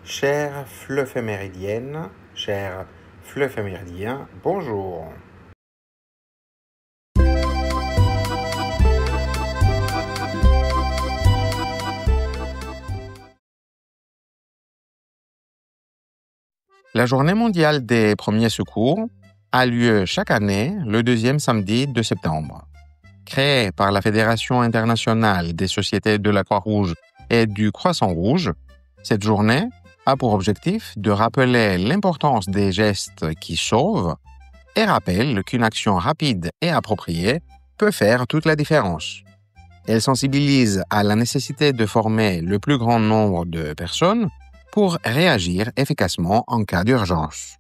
Chère fleuve méridienne, cher fleuve méridien, bonjour. La Journée mondiale des premiers secours a lieu chaque année le deuxième samedi de septembre. Créée par la Fédération internationale des sociétés de la Croix-Rouge et du Croissant-Rouge, cette journée a pour objectif de rappeler l'importance des gestes qui sauvent et rappelle qu'une action rapide et appropriée peut faire toute la différence. Elle sensibilise à la nécessité de former le plus grand nombre de personnes pour réagir efficacement en cas d'urgence.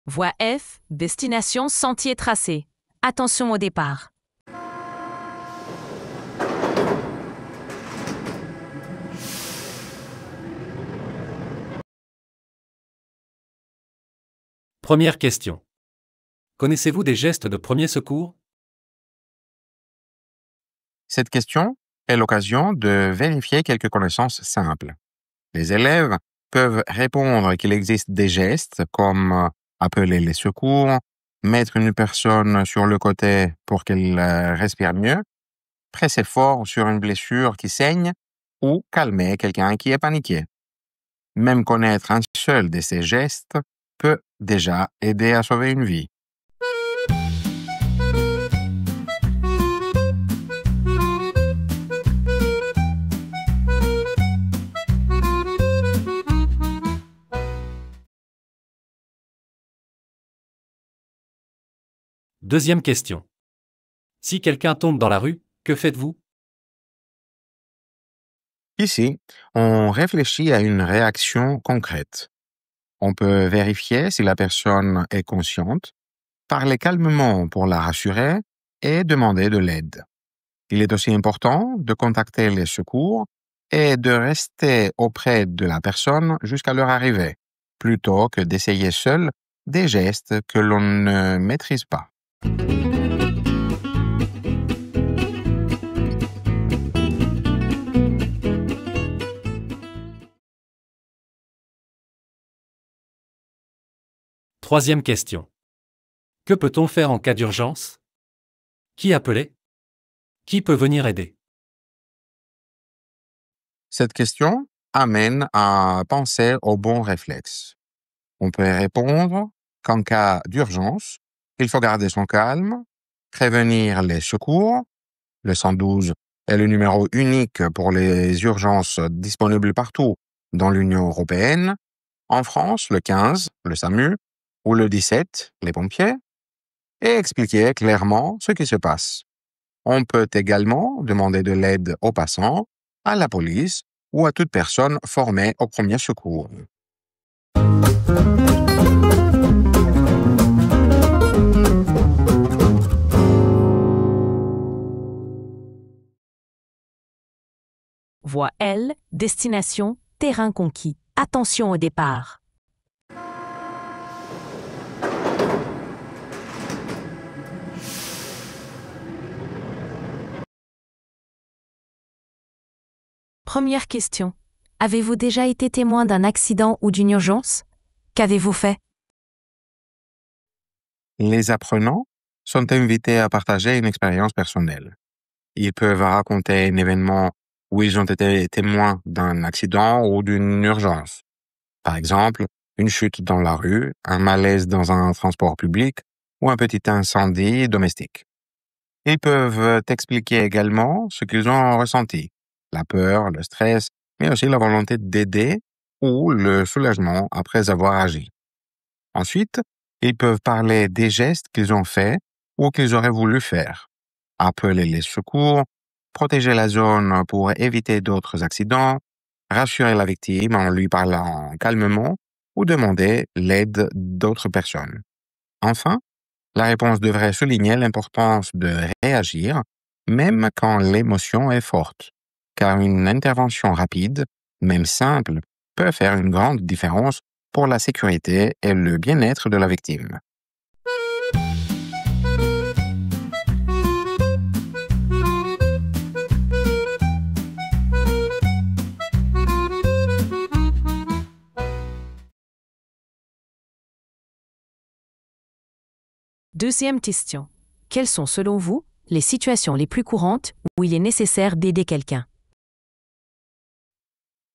Voie F, destination sentier tracé. Attention au départ. Première question. Connaissez-vous des gestes de premier secours? Cette question est l'occasion de vérifier quelques connaissances simples. Les élèves peuvent répondre qu'il existe des gestes comme appeler les secours, mettre une personne sur le côté pour qu'elle respire mieux, presser fort sur une blessure qui saigne ou calmer quelqu'un qui est paniqué. Même connaître un seul de ces gestes peut déjà aider à sauver une vie. Deuxième question. Si quelqu'un tombe dans la rue, que faites-vous? Ici, on réfléchit à une réaction concrète. On peut vérifier si la personne est consciente, parler calmement pour la rassurer et demander de l'aide. Il est aussi important de contacter les secours et de rester auprès de la personne jusqu'à leur arrivée, plutôt que d'essayer seul des gestes que l'on ne maîtrise pas. Troisième question. Que peut-on faire en cas d'urgence? Qui appeler? Qui peut venir aider? Cette question amène à penser aux bons réflexes. On peut répondre qu'en cas d'urgence, il faut garder son calme, prévenir les secours. Le 112 est le numéro unique pour les urgences disponibles partout dans l'Union européenne. En France, le 15, le SAMU, ou le 17, les pompiers, et expliquer clairement ce qui se passe. On peut également demander de l'aide aux passants, à la police ou à toute personne formée au premier secours. Voie L, destination terrain conquis. Attention au départ. Première question. Avez-vous déjà été témoin d'un accident ou d'une urgence? Qu'avez-vous fait? Les apprenants sont invités à partager une expérience personnelle. Ils peuvent raconter un événement où ils ont été témoins d'un accident ou d'une urgence. Par exemple, une chute dans la rue, un malaise dans un transport public ou un petit incendie domestique. Ils peuvent expliquer également ce qu'ils ont ressenti, la peur, le stress, mais aussi la volonté d'aider ou le soulagement après avoir agi. Ensuite, ils peuvent parler des gestes qu'ils ont faits ou qu'ils auraient voulu faire. Appeler les secours, protéger la zone pour éviter d'autres accidents, rassurer la victime en lui parlant calmement ou demander l'aide d'autres personnes. Enfin, la réponse devrait souligner l'importance de réagir, même quand l'émotion est forte, car une intervention rapide, même simple, peut faire une grande différence pour la sécurité et le bien-être de la victime. Deuxième question. Quelles sont selon vous les situations les plus courantes où il est nécessaire d'aider quelqu'un?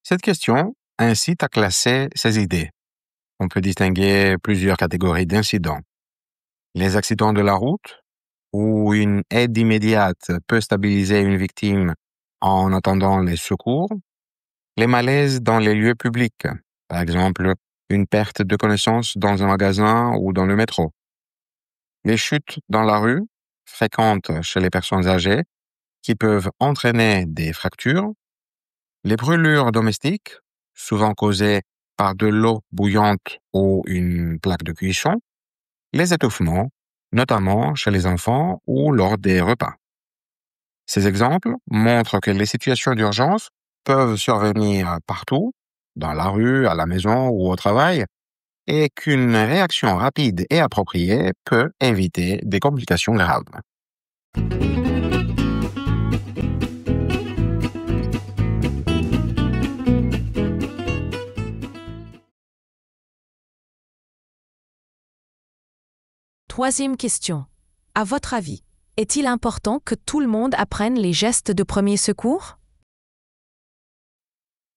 Cette question incite à classer ces idées. On peut distinguer plusieurs catégories d'incidents. Les accidents de la route, où une aide immédiate peut stabiliser une victime en attendant les secours. Les malaises dans les lieux publics, par exemple une perte de connaissance dans un magasin ou dans le métro. Les chutes dans la rue, fréquentes chez les personnes âgées, qui peuvent entraîner des fractures. Les brûlures domestiques, souvent causées par de l'eau bouillante ou une plaque de cuisson. Les étouffements, notamment chez les enfants ou lors des repas. Ces exemples montrent que les situations d'urgence peuvent survenir partout, dans la rue, à la maison ou au travail, et qu'une réaction rapide et appropriée peut éviter des complications graves. Troisième question. À votre avis, est-il important que tout le monde apprenne les gestes de premier secours?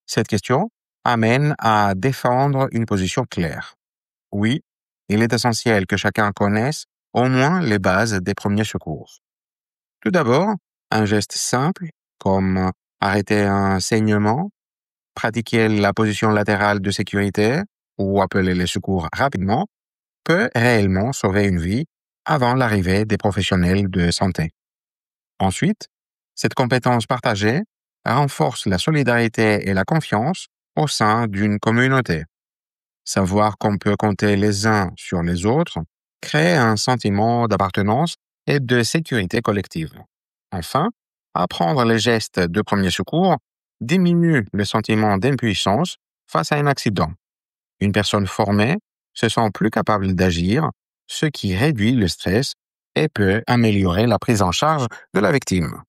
Cette question amène à défendre une position claire. Oui, il est essentiel que chacun connaisse au moins les bases des premiers secours. Tout d'abord, un geste simple, comme arrêter un saignement, pratiquer la position latérale de sécurité ou appeler les secours rapidement, peut réellement sauver une vie avant l'arrivée des professionnels de santé. Ensuite, cette compétence partagée renforce la solidarité et la confiance au sein d'une communauté. Savoir qu'on peut compter les uns sur les autres crée un sentiment d'appartenance et de sécurité collective. Enfin, apprendre les gestes de premier secours diminue le sentiment d'impuissance face à un accident. Une personne formée se sent plus capable d'agir, ce qui réduit le stress et peut améliorer la prise en charge de la victime.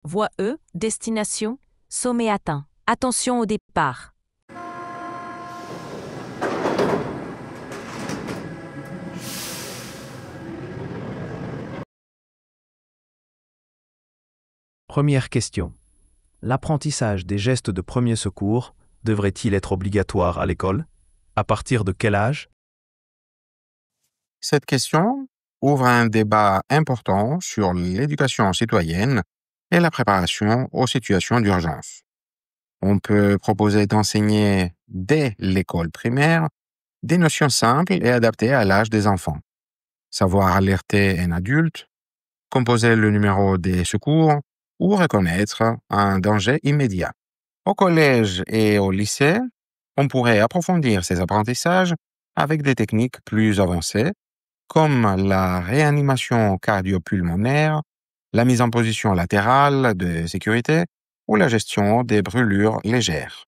Voie E, destination, sommet atteint. Attention au départ. Première question. L'apprentissage des gestes de premier secours devrait-il être obligatoire à l'école? À partir de quel âge? Cette question ouvre un débat important sur l'éducation citoyenne et la préparation aux situations d'urgence. On peut proposer d'enseigner dès l'école primaire des notions simples et adaptées à l'âge des enfants. Savoir alerter un adulte, composer le numéro des secours ou reconnaître un danger immédiat. Au collège et au lycée, on pourrait approfondir ces apprentissages avec des techniques plus avancées, comme la réanimation cardio-pulmonaire, la mise en position latérale de sécurité ou la gestion des brûlures légères.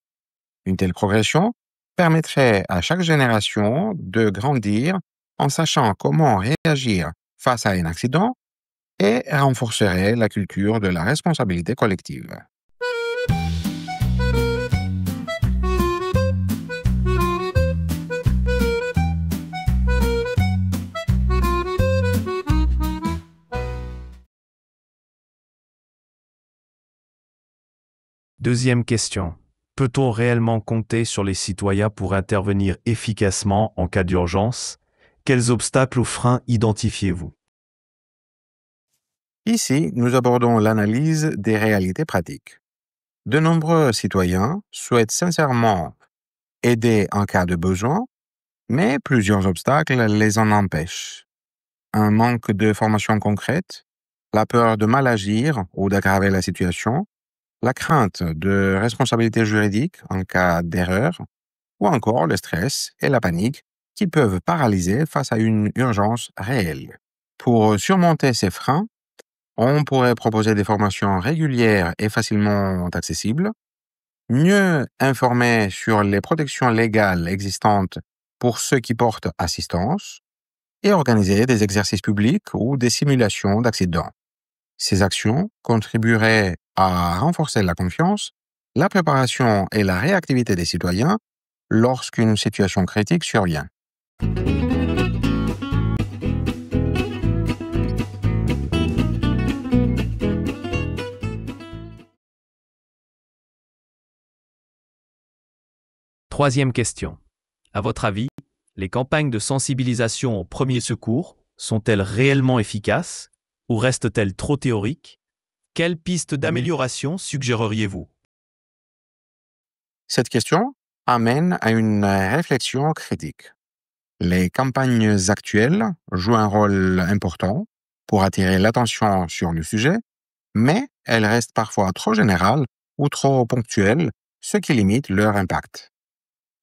Une telle progression permettrait à chaque génération de grandir en sachant comment réagir face à un accident et renforcerait la culture de la responsabilité collective. Deuxième question. Peut-on réellement compter sur les citoyens pour intervenir efficacement en cas d'urgence? Quels obstacles ou freins identifiez-vous? Ici, nous abordons l'analyse des réalités pratiques. De nombreux citoyens souhaitent sincèrement aider en cas de besoin, mais plusieurs obstacles les en empêchent. Un manque de formation concrète, la peur de mal agir ou d'aggraver la situation, la crainte de responsabilité juridique en cas d'erreur, ou encore le stress et la panique qui peuvent paralyser face à une urgence réelle. Pour surmonter ces freins, on pourrait proposer des formations régulières et facilement accessibles, mieux informer sur les protections légales existantes pour ceux qui portent assistance et organiser des exercices publics ou des simulations d'accidents. Ces actions contribueraient à renforcer la confiance, la préparation et la réactivité des citoyens lorsqu'une situation critique survient. Troisième question. À votre avis, les campagnes de sensibilisation aux premiers secours sont-elles réellement efficaces ou restent-elles trop théoriques? Quelles pistes d'amélioration suggéreriez-vous? Cette question amène à une réflexion critique. Les campagnes actuelles jouent un rôle important pour attirer l'attention sur le sujet, mais elles restent parfois trop générales ou trop ponctuelles, ce qui limite leur impact.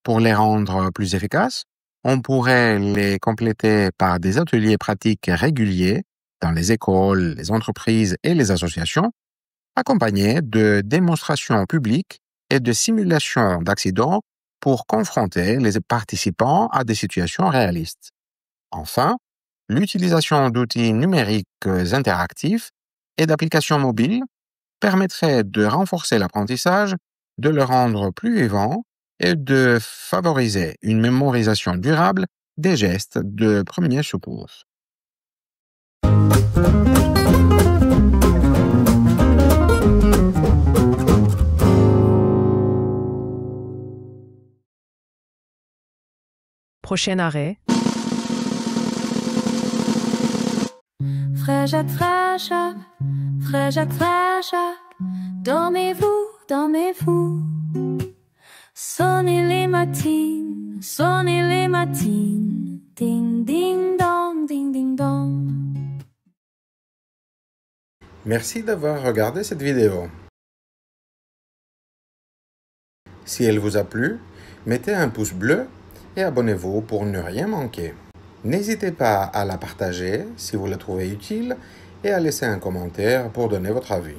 Pour les rendre plus efficaces, on pourrait les compléter par des ateliers pratiques réguliers dans les écoles, les entreprises et les associations, accompagnés de démonstrations publiques et de simulations d'accidents pour confronter les participants à des situations réalistes. Enfin, l'utilisation d'outils numériques interactifs et d'applications mobiles permettrait de renforcer l'apprentissage, de le rendre plus vivant et de favoriser une mémorisation durable des gestes de premier secours. Prochain arrêt. Frère Jacques, dormez-vous, dormez-vous. Sonnez les matines, ding ding dong, ding ding dong. Merci d'avoir regardé cette vidéo. Si elle vous a plu, mettez un pouce bleu et abonnez-vous pour ne rien manquer. N'hésitez pas à la partager si vous la trouvez utile et à laisser un commentaire pour donner votre avis.